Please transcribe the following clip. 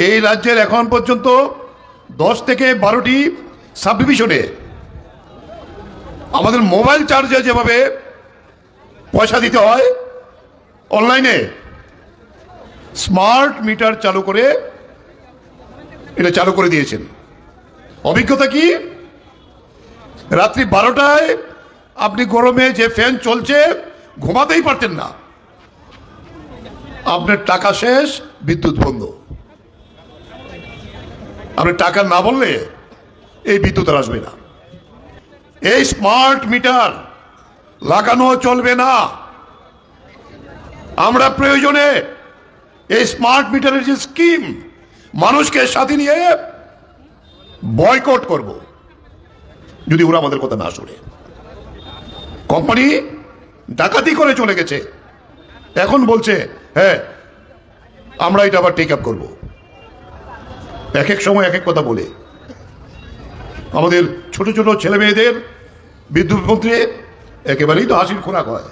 এই রাজ্যের এখন পর্যন্ত 10 থেকে 12টি সাব ডিভিশনে আমাদের মোবাইল চার্জে যেভাবে পয়সা দিতে হয় অনলাইনে স্মার্ট মিটার চালু করে এটা চালু করে দিয়েছেন। অভিজ্ঞতা কি? রাত্রি 12টায় আপনি গরমে যে ফ্যান চলছে ঘুমাতেই পারতেন না, আপনার টাকা শেষ, বিদ্যুৎ বন্ধ। আপনি টাকা না বললে এই বিদ্যুৎ আর আসবে না। এই স্মার্ট মিটার লাগানো চলবে না। আমরা প্রয়োজনে এই স্মার্ট মিটারের যে স্কিম মানুষকে সাথে নিয়ে বয়কট করব যদি ওরা আমাদের কথা না শুনে। কোম্পানি ডাকাতি করে চলে গেছে, এখন বলছে হ্যাঁ আমরা এটা আবার টেক আপ করবো। এক এক সময় এক এক কথা বলে আমাদের ছোট ছোট ছেলে মেয়েদের বিদ্যুৎ মন্ত্রী একেবারেই তো হাসির খোরাক হয়।